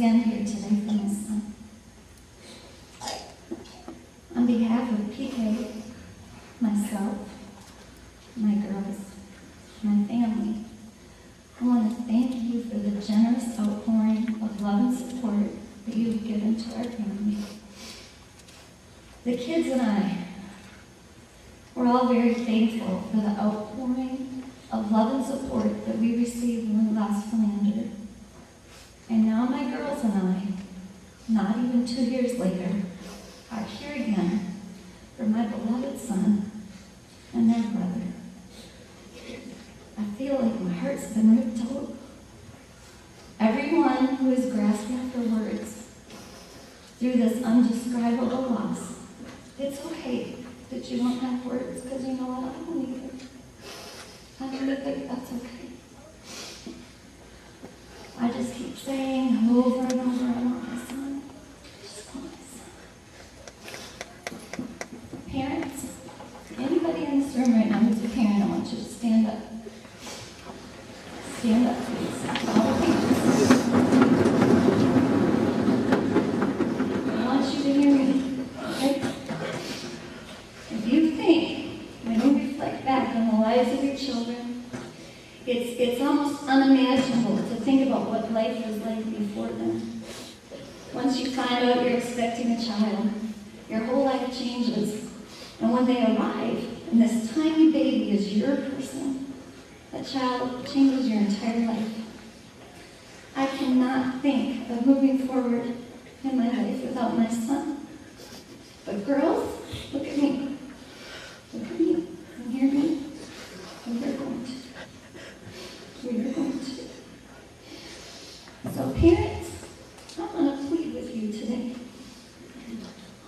stand here today for my son. On behalf of PK, myself, my girls, my family, I want to thank you for the generous outpouring of love and support that you've given to our family. The kids and I, we're all very thankful for the outpouring of love and support that we received when we lost Philander. And now my girls and I, not even 2 years later, are here again for my beloved son and their brother. I feel like my heart's been ripped out. Everyone who is grasping after words through this undescribable loss, it's okay that you don't have words, because you know what, I don't either. I don't think that's okay. I just keep saying over and over, I want my son. I just want my son. Parents, anybody in this room right now who's a parent, I want you to stand up. Stand up, please. All the parents. I want you to hear me, okay? If you think, when you reflect back on the lives of your children, it's almost unimaginable to think about what life was like before them. Once you find out you're expecting a child, your whole life changes. And when they arrive, and this tiny baby is your person, that child changes your entire life. I cannot think of moving forward in my life without my son. But girls, look at me. Look at me. And hear me. And we're going to. We're going to. So parents, I want to plead with you today.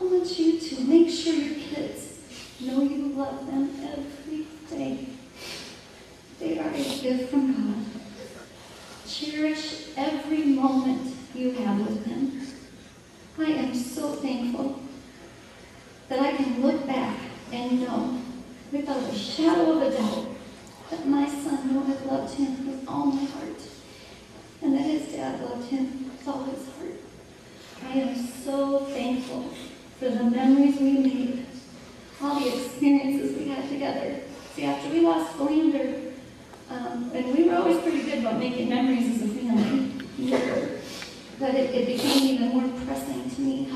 I want you to make sure your kids know you love them every day. They are a gift from God. Cherish every moment you have with them. I am so thankful that I can look back and know without a shadow of a doubt that my son knew I loved him with all my heart, and that his dad loved him with all his heart. I am so thankful for the memories we made, all the experiences we had together. See, after we lost Philander, and we were always pretty good about making memories as a family, but it became even more pressing to me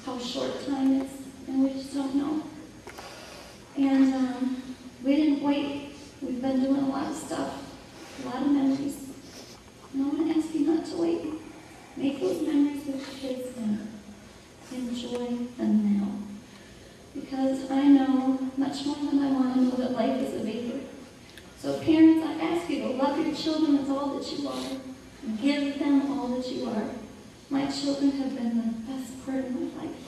how short time is, and we just don't know. And we didn't wait. We've been doing a lot of stuff, a lot of memories. And I want to ask you not to wait. Make those memories with your kids now. Enjoy them now. Because I know much more than I want to know that life is a vapor. So parents, I ask you to love your children as all that you are. Give them all that you are. My children have been the best part of my life.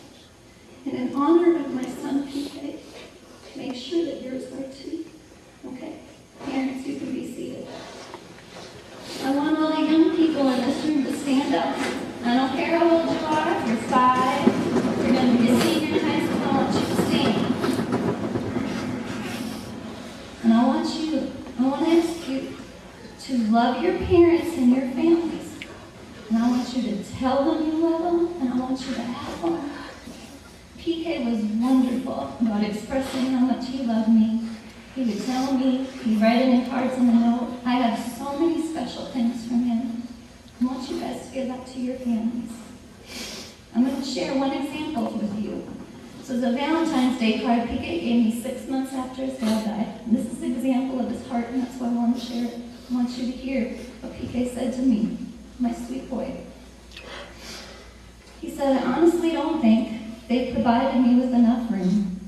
And in honor of my son, PK, make sure that yours are too. Okay? Parents, you can be seated. I want all the young people in this room to stand up. I don't care how old you are, if you're 5, if you're going to be a senior in high school, I want you to stand. And I want to ask you to love your parents and your families. And I want you to tell them you love them, and I want you to have them. PK was wonderful about expressing how much he loved me. He would tell me, he'd write it in cards in the note. I have so many special things from him. I want you guys to give that to your families. I'm going to share one example with you. So the Valentine's Day card PK gave me 6 months after his dad died. And this is an example of his heart, and that's why I want to share it. I want you to hear what PK said to me, my sweet boy. He said, I honestly don't think they provided me with enough room,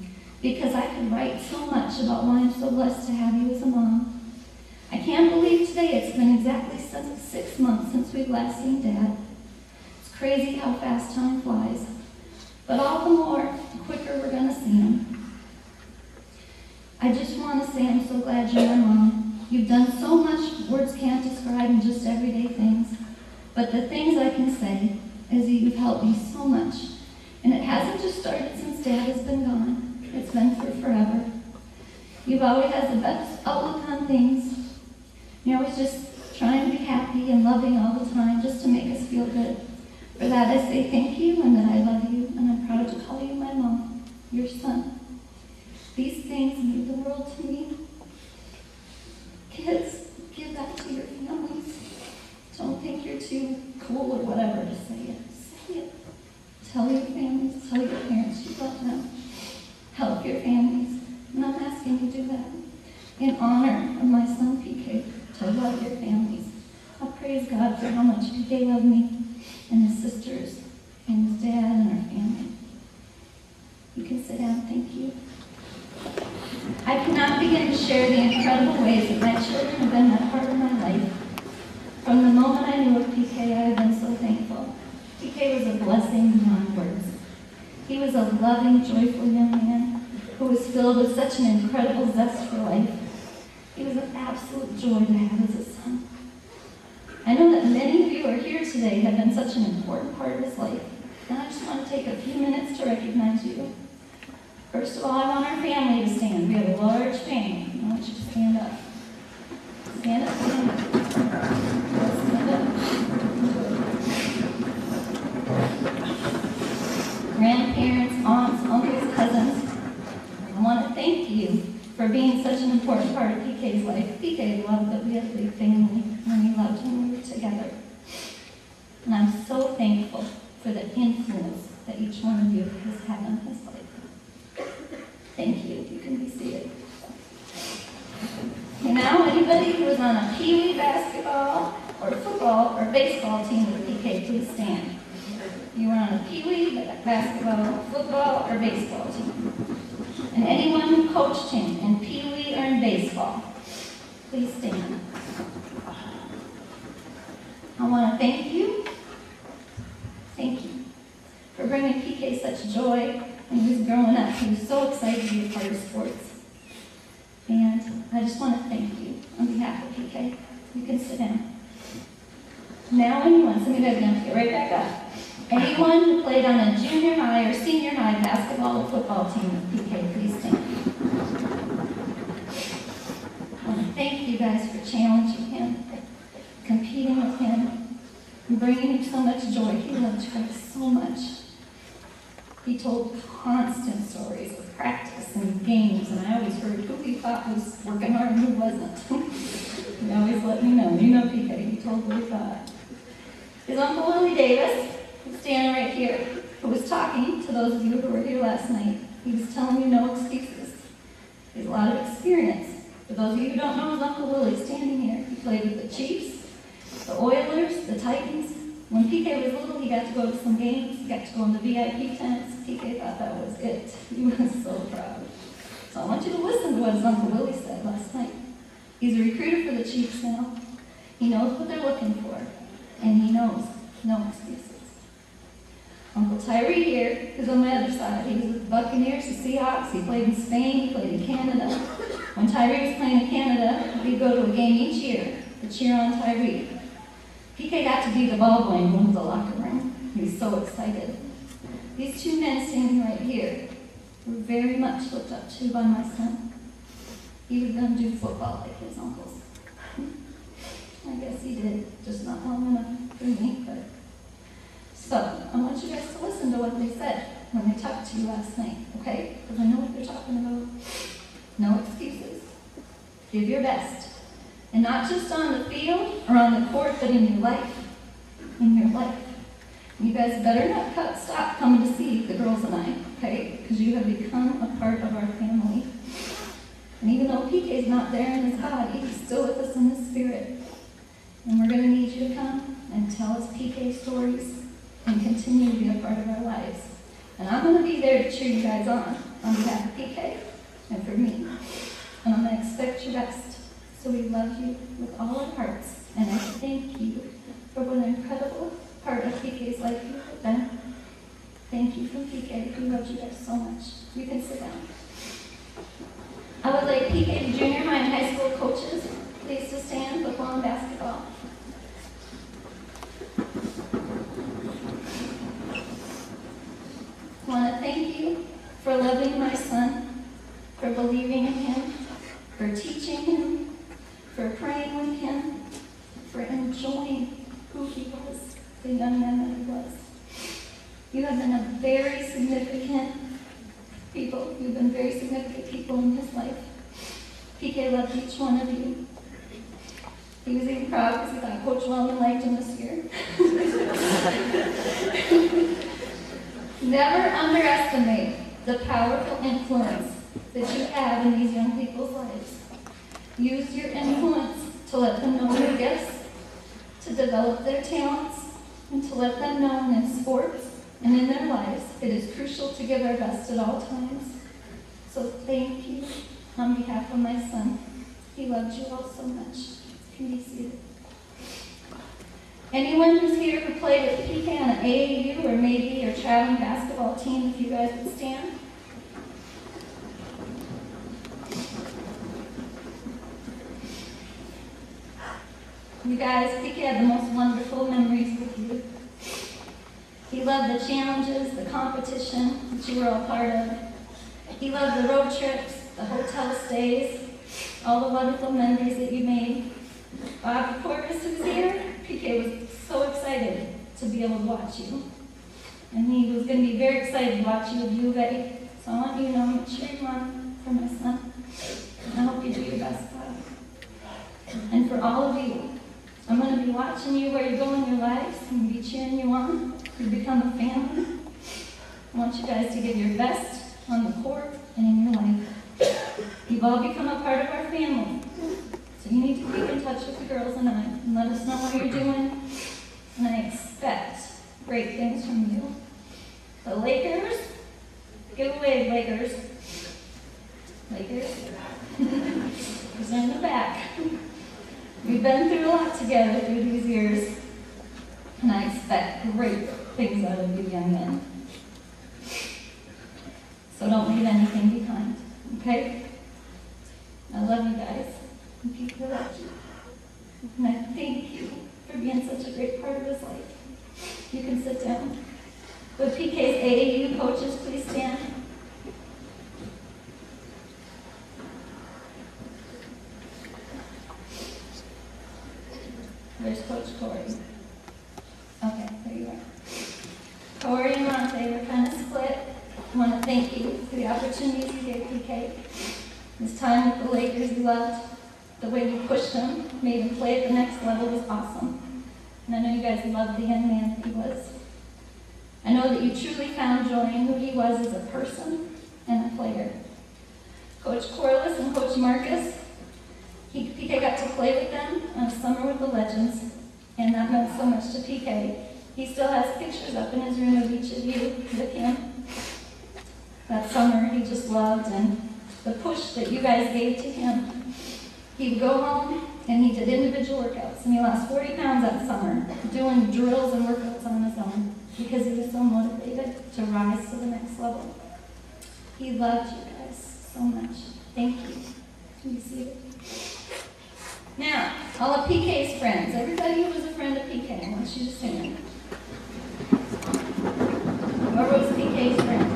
because I could write so much about why I'm so blessed to have you as a mom. I can't believe today it's been exactly 6 months since we've last seen Dad. It's crazy how fast time flies. But all the more, the quicker we're going to see him. I just want to say I'm so glad you're a mom. You've done so much words can't describe in just everyday things. But the things I can say is you've helped me so much. And it hasn't just started since Dad has been gone. It's been for forever. You've always had the best outlook on things. You're always just trying to be happy and loving all the time just to make us feel good. For that I say thank you and that I love you, and I'm proud to call you my mom, your son. These things mean the world to me. Kids, give that to your families. Don't think you're too cool or whatever to say it. Say it. Tell your families, tell your parents you love them. Help your families. And I'm asking you to do that in honor of my son PK, to love your families. I praise God for how much PK loved me and his sisters and his dad and our family. You can sit down. Thank you. I cannot begin to share the incredible ways that my children have been a part of my life. From the moment I knew of PK, I have been so thankful. PK was a blessing beyond words. He was a loving, joyful young man who was filled with such an incredible zest for life. He was an absolute joy to have as a son. I know that many of you who are here today have been such an important part of his life, and I just want to take a few minutes to recognize you. First of all, I want our family to stand. We have a large family. I want you to stand up. Stand up, stand up. Stand up. Grandparents, aunts, uncles, cousins, I want to thank you for being such an important part of PK's life. PK loved that we had a big family, and we loved when we were together. And I'm so thankful for the influence that each one of you has had on his life. Thank you. You can be seated. Okay, now, anybody who is on a Pee-wee basketball or football or baseball team with PK, please stand. You are on a Pee-wee basketball, football, or baseball team. And anyone who coached him in Pee-wee or in baseball, please stand. I want to thank you. Thank you for bringing PK such joy when he was growing up. He was so excited to be a part of sports. And I just want to thank you on behalf of PK. You can sit down. Now anyone, some of you guys are going to get right back up. Anyone who played on a junior high or senior high basketball or football team with PK, please stand. I want to thank you guys for challenging him, competing with him, and bringing him so much joy. He loved you guys so much. He told constant stories of practice and games, and I always heard who he thought was working hard and who wasn't. He always let me know. You know PK, he told what he thought. His Uncle Willie Davis, who's standing right here, who was talking to those of you who were here last night. He was telling you no excuses. He has a lot of experience. For those of you who don't know his Uncle Willie standing here, he played with the Chiefs, the Oilers, the Titans. When PK was little, he got to go to some games. He got to go in the VIP tents. PK thought that was it. He was so proud. So I want you to listen to what his Uncle Willie said last night. He's a recruiter for the Chiefs now. He knows what they're looking for, and he knows no excuses. Uncle Tyree here is on my other side. He was with the Buccaneers, the Seahawks. He played in Spain. He played in Canada. When Tyree was playing in Canada, we'd go to a game each year to cheer on Tyree. PK got to be the ball boy in one of the locker room. He was so excited. These two men standing right here were very much looked up to by my son. He was going to do football like his uncles. I guess he did, just not long enough for me. But so I want you guys to listen to what they said when they talked to you last night, okay? Because I know what they're talking about. No excuses. Give your best. And not just on the field or on the court, but in your life. In your life. You guys better not stop coming to see the girls and I, okay? Because you have become a part of our family. And even though PK's not there in his body, he's still with us in his spirit. And we're going to need you to come and tell us PK stories and continue to be a part of our lives. And I'm going to be there to cheer you guys on behalf of PK and for me. And I'm going to expect your best. So we love you with all our hearts. And I thank you for what an incredible part of PK's life you have been. Thank you from PK. We love you guys so much. You can sit down. I would like PK junior high and high school coaches please to stand, football and basketball. I want to thank you for loving my son, for believing in him, for teaching him, for praying with him, for enjoying who he was, the young man that he was. You have been a very significant people. You've been very significant people in his life. PK loved each one of you. He was even proud because he thought Coach Wellman liked him this year. Never underestimate the powerful influence that you have in these young people's lives. Use your influence to let them know their gifts, to develop their talents, and to let them know in sports and in their lives it is crucial to give our best at all times. So thank you on behalf of my son. He loved you all so much. You can be seated. Anyone who's here who played with PK on an AAU or maybe your traveling basketball team, if you guys would stand. You guys, PK had the most wonderful memories with you. He loved the challenges, the competition that you were all part of. He loved the road trips, the hotel stays, all the wonderful memories that you made. Before Chris was here, PK was so excited to be able to watch you. And he was going to be very excited to watch you at U of A. So I want you to know I'm cheering on for my son. And I hope you do your best, Bob. And for all of you, I'm going to be watching you where you go in your lives and be cheering you on. You become a family. I want you guys to give your best on the court and in your life. You've all become a part of our family. So you need to keep in touch with the girls and I and let us know what you're doing. And I expect great things from you. The Lakers, give away, Lakers. Lakers. Because they're in the back. We've been through a lot together through these years. And I expect great things out of you young men. So don't leave anything behind. Okay? I love you guys. And people love you. And I thank you for being such a great part of his life. You can sit down. Would PK's AAU coaches please stand? There's Coach Corey. Okay, there you are. Corey and Monte were kind of split. I want to thank you for the opportunities you gave PK. This time with the Lakers he loved. The way you pushed him, made him play at the next level was awesome. And I know you guys loved the young man that he was. I know that you truly found joy in who he was as a person and a player. Coach Corliss and Coach Marcus, PK got to play with them on a summer with the Legends, and that meant so much to PK. He still has pictures up in his room of each of you with him. That summer he just loved, and the push that you guys gave to him. He would go home and he did individual workouts, and he lost 40 pounds that summer doing drills and workouts on his own because he was so motivated to rise to the next level. He loved you guys so much. Thank you. Can you see it? Now, all of PK's friends, everybody who was a friend of PK, I want you to stand. Whoever was PK's friend.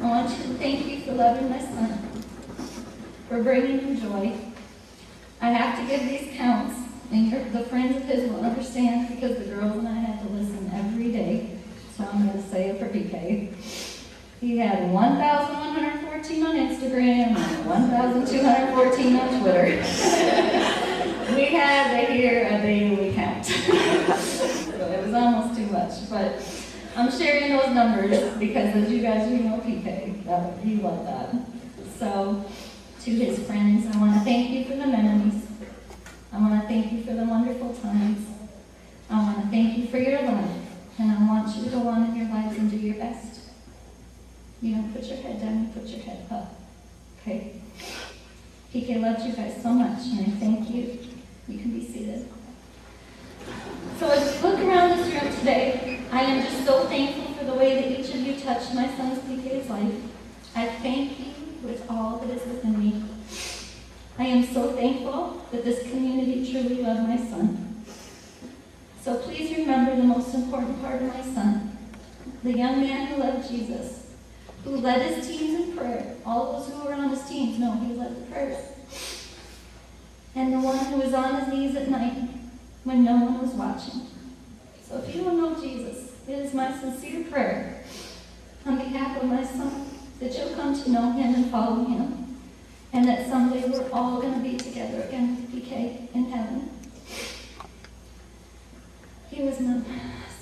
I want you to thank you for loving my son, for bringing him joy. I have to give these counts, and the friends of his will understand because the girls and I had to listen every day. So I'm going to say it for PK. He had 1,114 on Instagram and 1,214 on Twitter. We had to hear a daily count. So it was almost too much, but I'm sharing those numbers because, as you guys know, PK, he loved that. So, to his friends, I want to thank you for the memories. I want to thank you for the wonderful times. I want to thank you for your love, and I want you to go on in your lives and do your best. You don't put your head down, you put your head up. Okay? PK loved you guys so much, and I thank you. You can be seated. So as we look around this room today, I am just so thankful for the way that each of you touched my son's PK's life. I thank you with all that is within me. I am so thankful that this community truly loved my son. So please remember the most important part of my son, the young man who loved Jesus, who led his teams in prayer. All those who were on his teams know he led the prayers. And the one who was on his knees at night, when no one was watching. So if you don't know Jesus, it is my sincere prayer on behalf of my son that you'll come to know him and follow him, and that someday we're all going to be together again with PK in heaven. He was my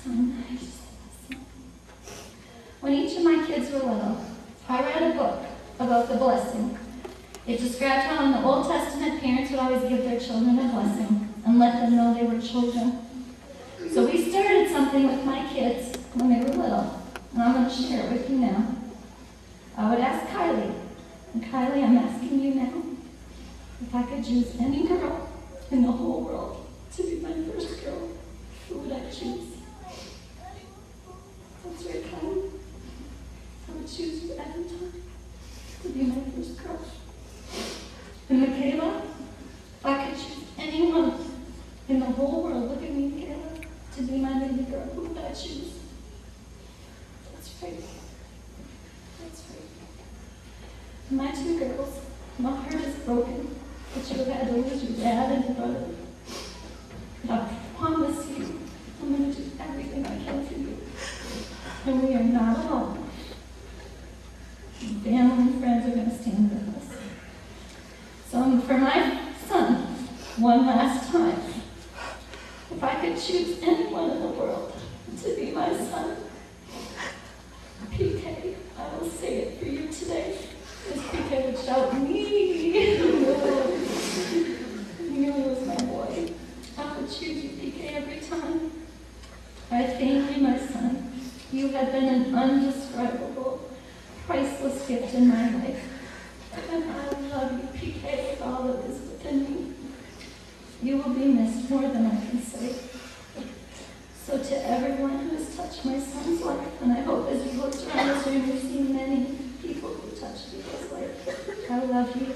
son. When each of my kids were little, I read a book about the blessing. It described how in the Old Testament parents would always give their children a blessing and let them know they were children. So we started something with my kids when they were little, and I'm going to share it with you now. I would ask Kylie, and Kylie, I'm asking you now, if I could choose any girl in the whole world to be my first girl, who would I choose? That's right, Kylie. I would choose you every time to be my first girl. And Michaela, if I could choose anyone in the whole world, look at me, Michaela, to be my baby girl, who would I choose? That's right. That's right. And my two girls, my heart is broken that you have had to lose your dad and your brother. But I promise you, I'm going to do everything I can for you. And we are not alone. Family and friends are going to stand with us. So for my son, one last time, if I could choose anyone in the world to be my son, PK, I will say it for you today, because PK would shout, me! You knew he was my boy. I would choose you, PK, every time. I thank you, my son. You have been an undescribable, priceless gift in my life. And I love you, PK, with all that is within me. You will be missed more than I can say. So to everyone who has touched my son's life, and I hope as you look around this room, you see many people who touched people's life, I love you.